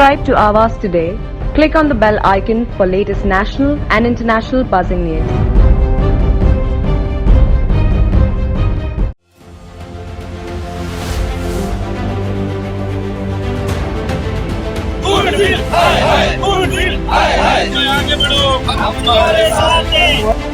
Subscribe to Awaaz today. Click on the bell icon for latest national and international buzzing news. आगे बढ़ो, हमारे साथ हैं।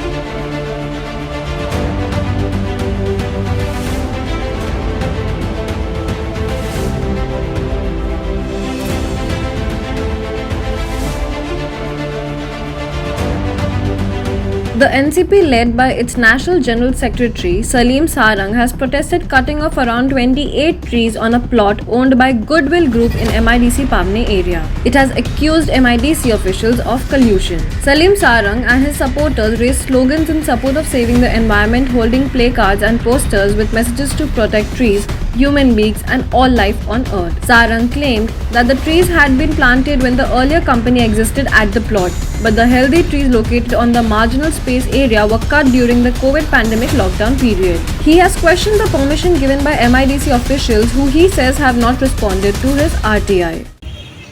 The NCP, led by its National General Secretary Salim Sarang, has protested cutting of around 28 trees on a plot owned by Goodwill Group in MIDC Pavne area. It has accused MIDC officials of collusion. Salim Sarang and his supporters raised slogans in support of saving the environment, holding placards and posters with messages to protect trees, human beings and all life on earth. Sarang claimed that the trees had been planted when the earlier company existed at the plot, but the healthy trees located on the marginal space area were cut during the COVID pandemic lockdown period. He has questioned the permission given by MIDC officials who he says have not responded to his RTI.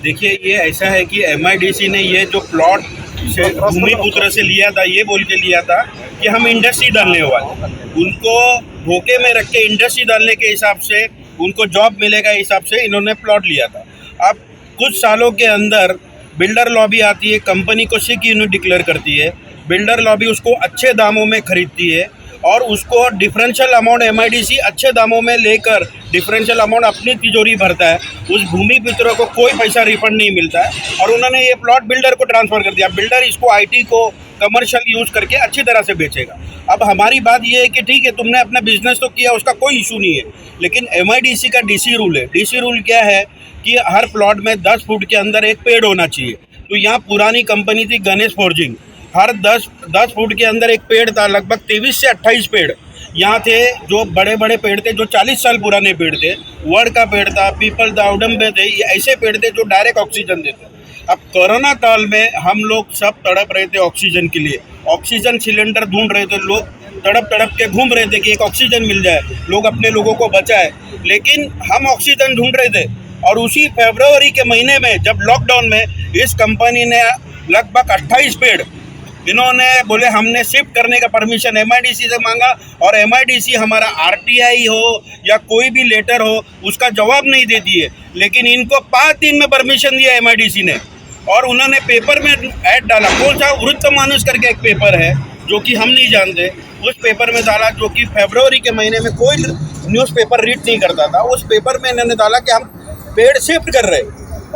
देखिए, ये ऐसा है कि MIDC ने ये जो plot से भूमिपुत्र से लिया था, ये बोल के लिया था कि हम इंडस्ट्री डालने वाले, उनको धोखे में रख के इंडस्ट्री डालने के हिसाब से उनको जॉब मिलेगा हिसाब से इन्होंने प्लॉट लिया था। अब कुछ सालों के अंदर बिल्डर लॉबी आती है, कंपनी को सिक यूनिट डिक्लेयर करती है, बिल्डर लॉबी उसको अच्छे दामों में खरीदती है और उसको डिफरेंशियल अमाउंट MIDC अच्छे दामों में लेकर डिफरेंशियल अमाउंट अपनी तिजोरी भरता है। उस भूमि पुत्रों को कोई पैसा रिफंड नहीं मिलता है और उन्होंने ये प्लॉट बिल्डर को ट्रांसफ़र कर दिया। बिल्डर इसको IT को कमर्शियल यूज़ करके अच्छी तरह से बेचेगा। अब हमारी बात ये है कि ठीक है, तुमने अपना बिजनेस तो किया, उसका कोई इशू नहीं है, लेकिन MIDC का DC रूल है। DC रूल क्या है कि हर प्लॉट में 10 फुट के अंदर एक पेड़ होना चाहिए। तो यहाँ पुरानी कंपनी थी गणेश फोर्जिंग, हर 10 फुट के अंदर एक पेड़ था। लगभग 23 से 28 पेड़ यहाँ थे, जो बड़े बड़े पेड़ थे, जो 40 साल पुराने पेड़ थे। वड का पेड़ था, पीपल था, उडम्बे थे, ये ऐसे पेड़ थे जो डायरेक्ट ऑक्सीजन देते। अब कोरोना काल में हम लोग सब तड़प रहे थे ऑक्सीजन के लिए, ऑक्सीजन सिलेंडर ढूंढ रहे थे, लोग तड़प के घूम रहे थे कि एक ऑक्सीजन मिल जाए, लोग अपने लोगों को बचाए। लेकिन हम ऑक्सीजन ढूंढ रहे थे और उसी फरवरी के महीने में जब लॉकडाउन में इस कंपनी ने लगभग 28 पेड़ इन्होंने बोले हमने शिफ्ट करने का परमिशन MIDC से मांगा और MIDC हमारा RTI हो या कोई भी लेटर हो उसका जवाब नहीं देती है। लेकिन इनको 5 दिन में परमिशन दिया MIDC ने और उन्होंने पेपर में ऐड डाला। कौन सा वृत्त मानुष करके एक पेपर है जो कि हम नहीं जानते, उस पेपर में डाला, जो कि फरवरी के महीने में कोई न्यूज़पेपर रीड नहीं करता था। उस पेपर में इन्होंने डाला कि हम पेड़ शिफ्ट कर रहे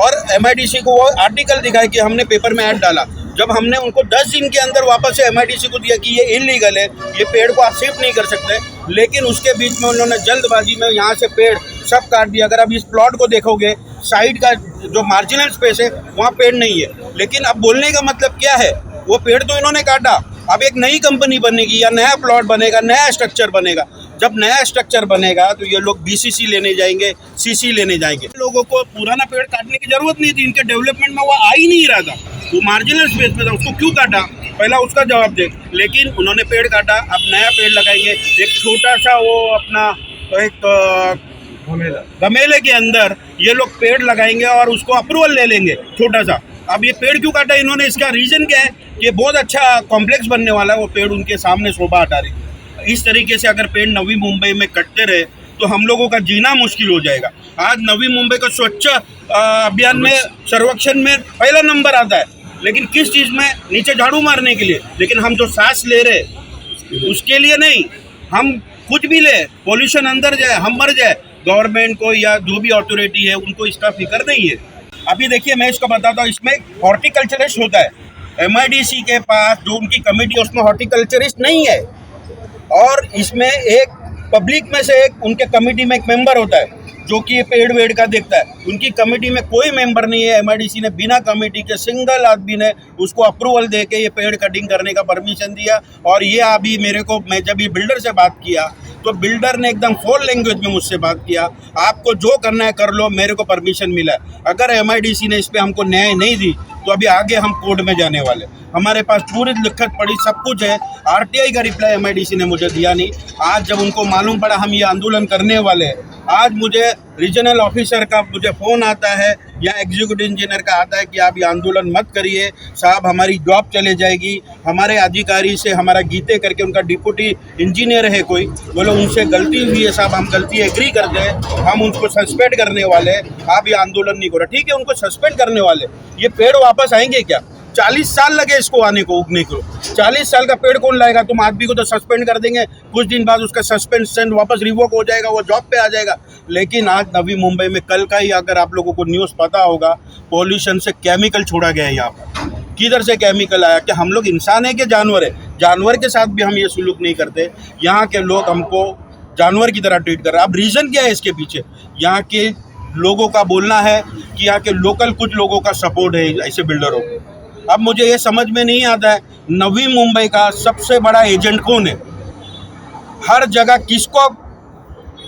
और MIDC को वो आर्टिकल दिखाया कि हमने पेपर में ऐड डाला। जब हमने उनको 10 दिन के अंदर वापस से MIDC को दिया कि ये इलीगल है, ये पेड़ को आप शिफ्ट नहीं कर सकते, लेकिन उसके बीच में उन्होंने जल्दबाजी में यहाँ से पेड़ सब काट दिया। अगर आप इस प्लॉट को देखोगे, साइड का जो मार्जिनल स्पेस है वहाँ पेड़ नहीं है, लेकिन अब बोलने का मतलब क्या है, वो पेड़ तो इन्होंने काटा। अब एक नई कंपनी बनेगी या नया प्लॉट बनेगा, नया स्ट्रक्चर बनेगा। जब नया स्ट्रक्चर बनेगा तो ये लोग BCC लेने जाएंगे, CC लेने जाएंगे। लोगों को पुराना पेड़ काटने की जरूरत नहीं थी, इनके डेवलपमेंट में वो आ ही नहीं रहा था, वो मार्जिनल स्पेस पे था, उसको क्यों काटा, पहला उसका जवाब दे। लेकिन उन्होंने पेड़ काटा, अब नया पेड़ लगाएंगे, एक छोटा सा वो अपना एक गमेले के अंदर ये लोग पेड़ लगाएंगे और उसको अप्रूवल ले लेंगे छोटा सा। अब ये पेड़ क्यों काटा इन्होंने, इसका रीज़न क्या है? ये बहुत अच्छा कॉम्प्लेक्स बनने वाला है, वो पेड़ उनके सामने शोभा हटा रही। इस तरीके से अगर पेड़ नवी मुंबई में कटते रहे तो हम लोगों का जीना मुश्किल हो जाएगा। आज नवी मुंबई का स्वच्छ अभियान में सर्वेक्षण में पहला नंबर आता है, लेकिन किस चीज़ में? नीचे झाड़ू मारने के लिए। लेकिन हम जो सांस ले रहे उसके लिए नहीं, हम कुछ भी ले, पोल्यूशन अंदर जाए, हम मर जाए, गवर्नमेंट को या जो भी अथॉरिटी है उनको इसका फिक्र नहीं है। अभी देखिए, मैं इसको बताता हूँ, इसमें हॉर्टिकल्चरिस्ट होता है, MIDC के पास जो उनकी कमेटी है उसमें हॉर्टिकल्चरिस्ट नहीं है, और इसमें एक पब्लिक में से एक उनके कमेटी में एक मेंबर होता है जो कि पेड़ वेड़ का देखता है। उनकी कमेटी में कोई मेंबर नहीं है। MIDC ने बिना कमेटी के सिंगल आदमी ने उसको अप्रूवल दे के ये पेड़ कटिंग करने का परमिशन दिया। और ये अभी मेरे को, मैं जब ये बिल्डर से बात किया तो बिल्डर ने एकदम फोल लैंग्वेज में मुझसे बात किया, आपको जो करना है कर लो, मेरे को परमिशन मिला है। अगर MIDC ने इस पर हमको न्याय नहीं दी तो अभी आगे हम कोर्ट में जाने वाले। हमारे पास पूरी लिखत पड़ी, सब कुछ है। आरटीआई का रिप्लाई एमआईडीसी ने मुझे दिया नहीं। आज जब उनको मालूम पड़ा हम ये आंदोलन करने वाले हैं, आज मुझे रीजनल ऑफिसर का मुझे फ़ोन आता है या एग्जीक्यूटिव इंजीनियर का आता है कि आप ये आंदोलन मत करिए साहब, हमारी जॉब चले जाएगी। हमारे अधिकारी से हमारा गीते करके, उनका डिप्टी इंजीनियर है कोई, बोलो उनसे गलती हुई है साहब, हम गलती एग्री करते हैं, हम उनको सस्पेंड करने वाले हैं, आप ये आंदोलन नहीं करो। ठीक है, उनको सस्पेंड करने वाले, ये पेड़ वापस आएंगे क्या? 40 साल लगे इसको आने को, उगने को। 40 साल का पेड़ कौन लाएगा? तुम आदमी को तो सस्पेंड कर देंगे, कुछ दिन बाद उसका सस्पेंशन वापस रिवोक हो जाएगा, वो जॉब पे आ जाएगा। लेकिन आज नवी मुंबई में कल का ही अगर आप लोगों को न्यूज़ पता होगा, पॉल्यूशन से केमिकल छोड़ा गया है यहाँ पर। किधर से केमिकल आया? कि हम लोग इंसान है कि जानवर है? जानवर के साथ भी हम ये सुलूक नहीं करते। यहाँ के लोग हमको जानवर की तरह ट्रीट कर रहे हैं। अब रीज़न क्या है इसके पीछे? यहाँ के लोगों का बोलना है कि यहाँ के लोकल कुछ लोगों का सपोर्ट है ऐसे बिल्डरों को। अब मुझे ये समझ में नहीं आता है, नवी मुंबई का सबसे बड़ा एजेंट कौन है? हर जगह किसको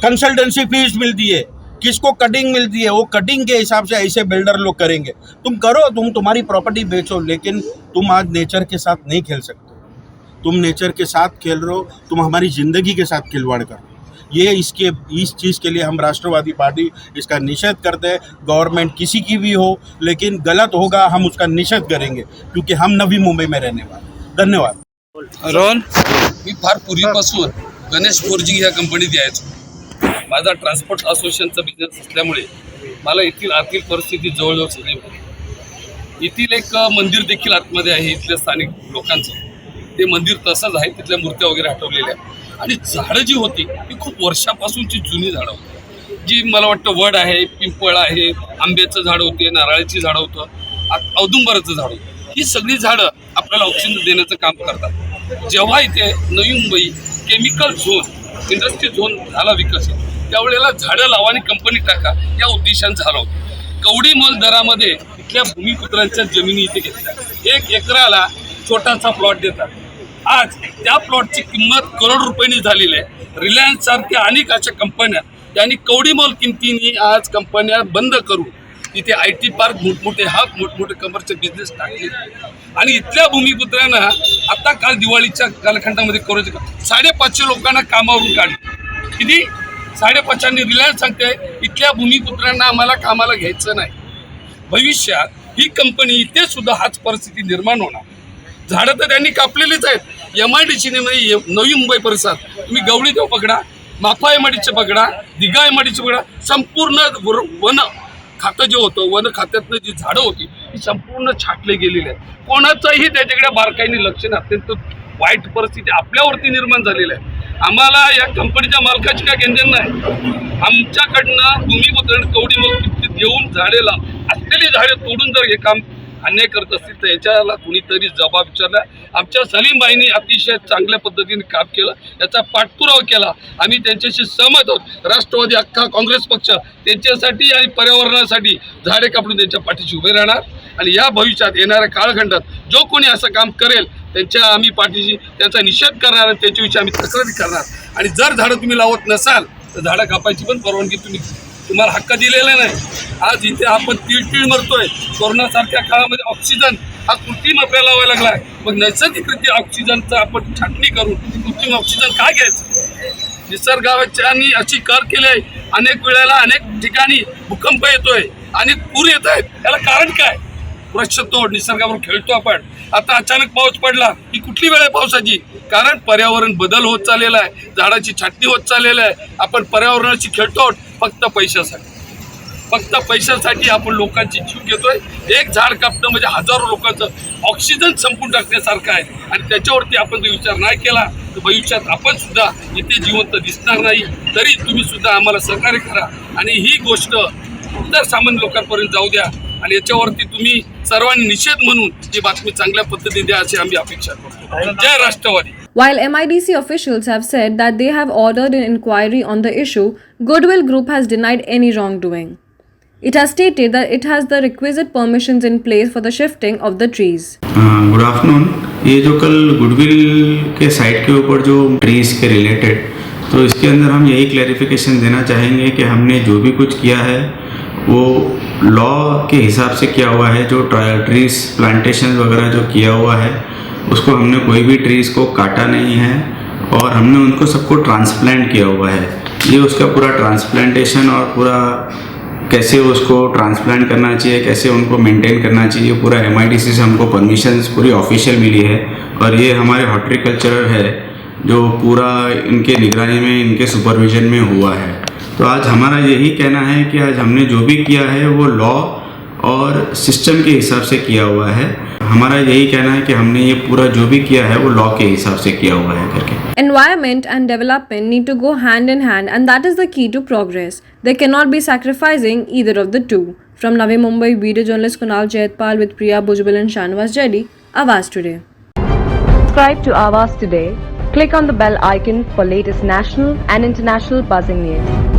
कंसल्टेंसी फीस मिलती है, किसको कटिंग मिलती है, वो कटिंग के हिसाब से ऐसे बिल्डर लोग करेंगे। तुम करो, तुम तुम्हारी प्रॉपर्टी बेचो, लेकिन तुम आज नेचर के साथ नहीं खेल सकते। तुम नेचर के साथ खेल रहे हो, तुम हमारी ज़िंदगी के साथ खिलवाड़ कर रहे हो। ये इस चीज़ के लिए हम राष्ट्रवादी पार्टी इसका निषेध करते हैं। गवर्नमेंट किसी की भी हो, लेकिन गलत होगा हम उसका निषेध करेंगे, क्योंकि हम नवी मुंबई में रहने वाले। धन्यवाद। रोहन, मी फार पूर्वीपासून गणेश 4G ह्या कंपनीत यायचो. माझा ट्रान्सपोर्ट असोसिएशनचा बिझनेस असल्यामुळे मला येथील आर्थिक परिस्थिती जवळजवळ सगळी होती. येथील एक मंदिर देखील आतमध्ये आहे इथल्या स्थानिक लोकांचं. ते मंदिर तसंच आहे, तिथल्या मूर्त्या वगैरे हटवलेल्या आणि झाडं जी होती ती खूप वर्षापासूनची जुनी झाडं होती, जी मला वाटतं वड आहे, पिंपळ आहे, आंब्याचं झाड होते, नारळाची झाडं होतं, औदुंबराचं झाड होतं. ही सगळी झाडं आपल्याला ऑक्सिजन देण्याचं काम करतात. जेव्हा इथे Navi Mumbai chemical zone, industry zone झाला विकसित, त्यावेळेला झाडं लावा आणि कंपनी टाका या उद्देशाने झालं होतं. कवडीमोल दरामध्ये इथल्या भूमिपुत्रांच्या जमिनी इथे घेतल्या. 1 एकराला छोटासा प्लॉट देतात. आज त्या प्लॉटची किंमत करोड रुपयांनी झालेली आहे. रिलायन्स सारख्या अनेक अशा कंपन्या यांनी कवडीमोल किमतीने आज कंपन्या बंद करून तिथे IT पार्क, मोठमोठे कमर्शियल बिझनेस टाकले. आणि इथल्या भूमिपुत्रांना आता काल दिवाळीच्या कालखंडामध्ये करोड 550 लोकांना कामावरून काढले. किती? 550. रिलायन्स सांगते इथल्या भूमिपुत्रांना आम्हाला कामाला घ्यायचं नाही. भविष्यात ही कंपनी इथे सुद्धा हाच परिस्थिती निर्माण होणार. झाडं तर त्यांनी कापलेलीच आहेत. MIDC मध्ये नवी मुंबई परिसरात तुम्ही गवळी देव पकडा, माफा MIDC पकडा, दिघा MIDC पकडा, संपूर्ण वन खातं जे होतं, वन खात्यातनं जी झाडं होती ती संपूर्ण छाटले गेलेली आहेत. कोणाचंही त्याच्याकडे बारकाईने लक्ष नाही. अत्यंत वाईट परिस्थिती आपल्यावरती निर्माण झालेली आहे. आम्हाला या कंपनीच्या मालकाची काय घेणं नाही. आमच्याकडनं भूमिपुत्रांना कवडीमोल किमतीत देऊन झाडे असलेली झाडे तोडून जर हे काम अन्याय करत असतील तर याच्याला कुणीतरी जबाब विचारला. आमच्या सलीमबाईंनी अतिशय चांगल्या पद्धतीने काम केलं, याचा पाठपुरावा केला. आम्ही त्यांच्याशी सहमत आहोत. राष्ट्रवादी अख्खा काँग्रेस पक्ष त्यांच्यासाठी आणि पर्यावरणासाठी झाडे कापून त्यांच्या पाठीशी उभे राहणार. आणि या भविष्यात येणाऱ्या काळखंडात जो कोणी असं काम करेल त्यांच्या आम्ही पाठीशी त्यांचा निषेध करणार आणि त्याच्याविषयी आम्ही तक्रारी करणार. आणि जर झाडं तुम्ही लावत नसाल तर झाडं कापायची पण परवानगी तुम्हाला हक्क दिलेला नाही. आज इथे आपण तीळ मरतोय. कोरोनासारख्या काळामध्ये ऑक्सिजन हा कृत्रिम आपल्याला लावायला लागला आहे. मग नैसर्गिकरित्या ऑक्सिजनचं आपण छाटणी करून कृत्रिम ऑक्सिजन काय घ्यायचं? निसर्गाच्यांनी अशी कर केली आहे. अनेक वेळेला अनेक ठिकाणी भूकंप येतोय, अनेक पूर येत आहेत. याला कारण काय? वृक्षतोड, निसर्गावर खेळतो आपण. आता अचानक पाऊस पडला ही कुठली वेळ आहे पावसाची? कारण पर्यावरण बदल होत चाललेला आहे, झाडाची छाटणी होत चाललेली आहे. आपण पर्यावरणाची खेळतो फक्त पैशासाठी आपण लोकांची जीव घेतोय. एक झाड कापणं म्हणजे हजारो लोकांचं ऑक्सिजन संपून टाकण्यासारखं आहे. आणि त्याच्यावरती आपण जर विचार नाही केला तर भविष्यात आपण सुद्धा इथे जिवंत दिसणार नाही. तरी तुम्ही सुद्धा आम्हाला सहकार्य करा आणि ही गोष्ट इतर सामान्य लोकांपर्यंत जाऊ द्या. आणि याच्यावरती तुम्ही सर्वांनी निषेध म्हणून ही बातमी चांगल्या पद्धतीने द्या अशी आम्ही अपेक्षा करतो. जय राष्ट्रवादी. While MIDC officials have said that they have ordered an inquiry on the issue, Goodwill Group has denied any wrongdoing. It has stated that it has the requisite permissions in place for the shifting of the trees. Good afternoon. ये जो कल goodwill के site के ऊपर जो trees के related, तो इसके अंदर हम यही क्लैरिफिकेशन देना चाहेंगे कि हमने जो भी कुछ किया है वो लॉ के हिसाब से किया हुआ है। जो ट्रीज प्लांटेशन वगैरह जो किया हुआ है उसको हमने कोई भी ट्रीज़ को काटा नहीं है और हमने उनको सबको ट्रांसप्लांट किया हुआ है। ये उसका पूरा ट्रांसप्लांटेशन और पूरा कैसे उसको ट्रांसप्लांट करना चाहिए, कैसे उनको मेंटेन करना चाहिए, पूरा MIDC से हमको परमिशंस पूरी ऑफिशियल मिली है। और ये हमारे हॉर्टिकल्चरर है जो पूरा इनके निगरानी में, इनके सुपरविजन में हुआ है। तो आज हमारा यही कहना है कि आज हमने जो भी किया है वो लॉ और सिस्टम के हिसाब से किया हुआ है। हमारा यही कहना है कि हमने ये पूरा जो भी किया है वो लॉ के हिसाब से किया हुआ है करके। Environment and development need to go hand in hand, and that is the key to progress. They cannot be sacrificing either of the two. From Navi Mumbai, video journalist Kunal Jaitpal with Priya Bhujbal and Shanvas Jedi, Awaz Today. Subscribe to Avas today. Click on the bell icon for latest national and international buzzing news.